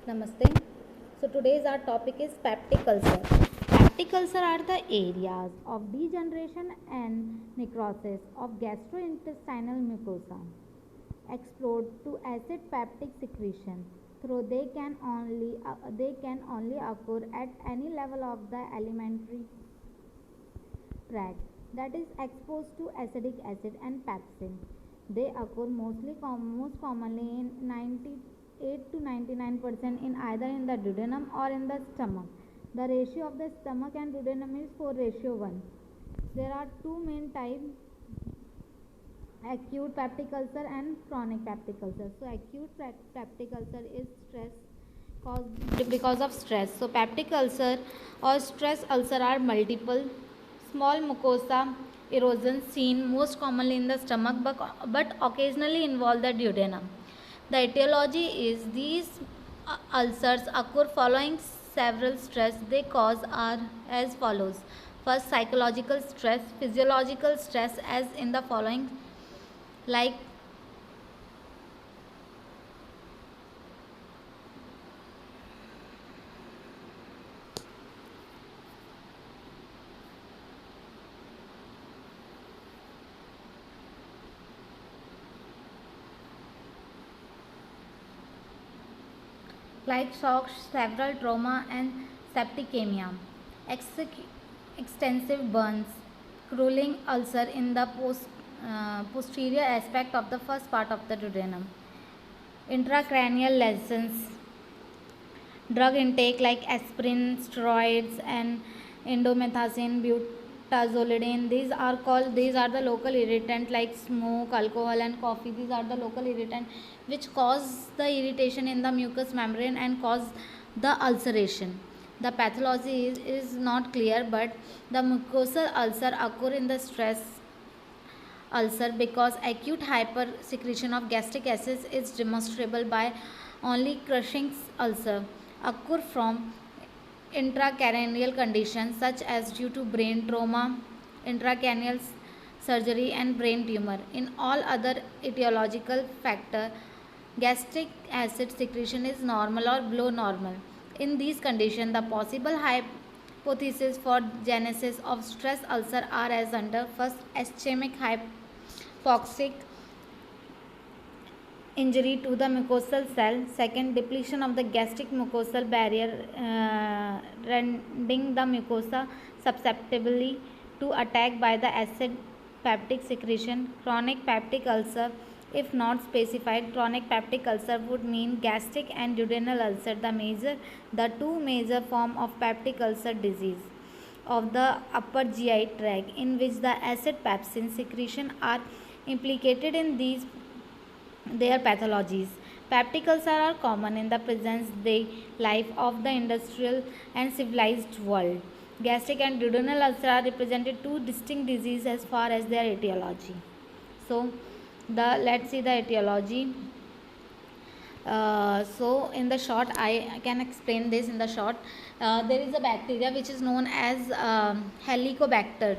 Namaste. So today's our topic is peptic ulcer. Peptic ulcer are the areas of degeneration and necrosis of gastrointestinal mucosa, explode to acid peptic secretion. Though they can only occur at any level of the alimentary tract that is exposed to acetic acid and pepsin. They occur most commonly in 98 to 99% in either in the duodenum or in the stomach. The ratio of the stomach and duodenum is 4:1. There are two main types: acute peptic ulcer and chronic peptic ulcer. So acute peptic ulcer is stress caused because of stress. So peptic ulcer or stress ulcer are multiple small mucosa erosions seen most commonly in the stomach, but occasionally involve the duodenum. The etiology is these ulcers occur following several stress they cause are as follows. First, psychological stress, physiological stress as in the following, like shock, several trauma and septicemia, extensive burns, cruelling ulcer in the posterior aspect of the first part of the duodenum, intracranial lesions, drug intake like aspirin, steroids, and indomethacin, butazolidine. These are the local irritant like smoke, alcohol, and coffee. These are the local irritant which cause the irritation in the mucous membrane and cause the ulceration. The pathology is not clear, but the mucosal ulcer occur in the stress ulcer because acute hypersecretion of gastric acid is demonstrable by only crushing ulcer occur from intracranial conditions such as due to brain trauma, intracranial surgery, and brain tumor. In all other etiological factor, gastric acid secretion is normal or below normal. In these conditions, the possible hypotheses for genesis of stress ulcer are as under: first, ischemic hypoxic injury to the mucosal cell; second, depletion of the gastric mucosal barrier, rendering the mucosa susceptible to attack by the acid peptic secretion; chronic peptic ulcer. If not specified, chronic peptic ulcer would mean gastric and duodenal ulcer, the two major form of peptic ulcer disease of the upper GI tract, in which the acid pepsin secretion are implicated in these their pathologies. Peptic ulcers are common in the present-day life of the industrial and civilized world. Gastric and duodenal ulcer are represented two distinct diseases as far as their etiology. So, let's see the etiology. So in the short, I can explain this in the short. There is a bacteria which is known as Helicobacter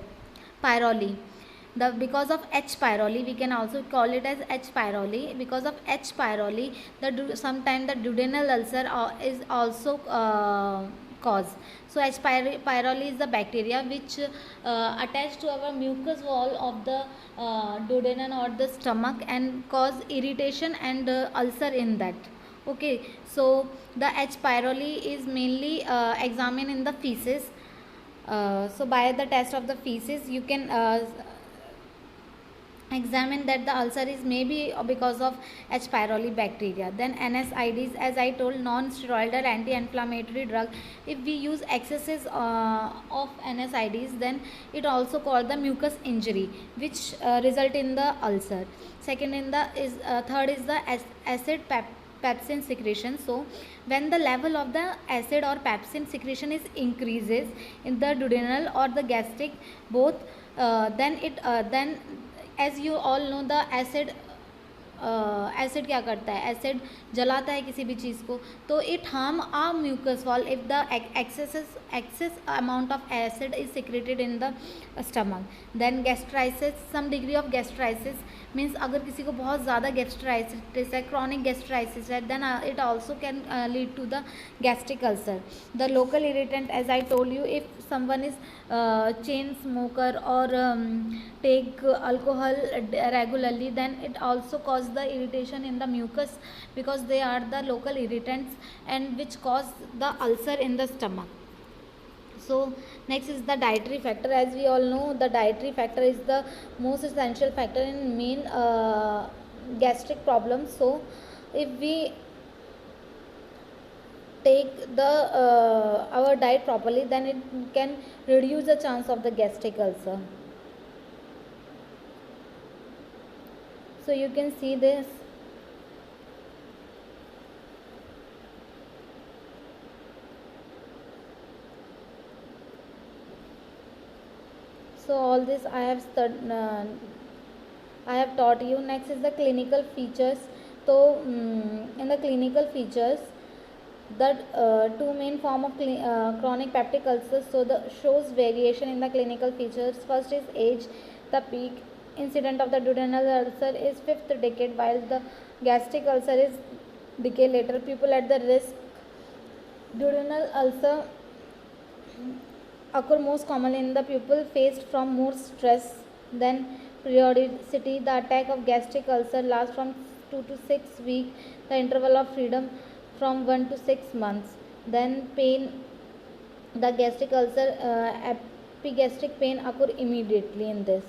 pylori. Because of H. pylori, we can also call it as H. pylori. Because of H. pylori, sometimes the duodenal ulcer is also cause. So H. pylori is the bacteria which attach to our mucous wall of the duodenum or the stomach and cause irritation and ulcer in that. Okay, so the H. pylori is mainly examined in the feces. So by the test of the feces, you can examine that the ulcer is maybe because of H. pylori bacteria. Then NSAIDs, as I told, non-steroidal anti-inflammatory drug. If we use excesses of NSAIDs, then it also called the mucus injury, which result in the ulcer. Third is the acid pepsin secretion. So when the level of the acid or pepsin secretion is increases in the duodenal or the gastric both, then as you all know, the acid acid क्या करता है, acid जलाता है किसी भी चीज़ को, तो it harm our mucus wall if the excess amount of acid is secreted in the stomach. Then gastritis, some degree of gastritis means अगर किसी को बहुत ज़्यादा गैस्ट्राइटिस है, क्रॉनिक गैस्ट्राइटिस है, then it also can lead to the gastric ulcer. The local irritant, as I told you, if someone is chain smoker or take alcohol regularly, then it also cause the irritation in the mucus, because they are the local irritants and which cause the ulcer in the stomach. So next is the dietary factor. As we all know, the dietary factor is the most essential factor in main gastric problems. So if we take the our diet properly, then it can reduce the chance of the gastric ulcer. So you can see this. So all this I have I have taught you. Next is the clinical features. So in the clinical features, the two main form of chronic peptic ulcers, so the shows variation in the clinical features. First is age. The peak incident of the duodenal ulcer is fifth decade, while the gastric ulcer is decade later. People at the risk. Duodenal ulcer occur most commonly in the pupil faced from more stress than periodicity. The attack of gastric ulcer lasts from 2 to 6 weeks. The interval of freedom from 1 to 6 months. Then pain, the gastric ulcer, epigastric pain occur immediately in this.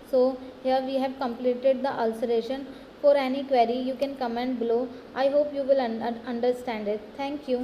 So here we have completed the ulceration. For any query you can comment below. I hope you will understand it. Thank you.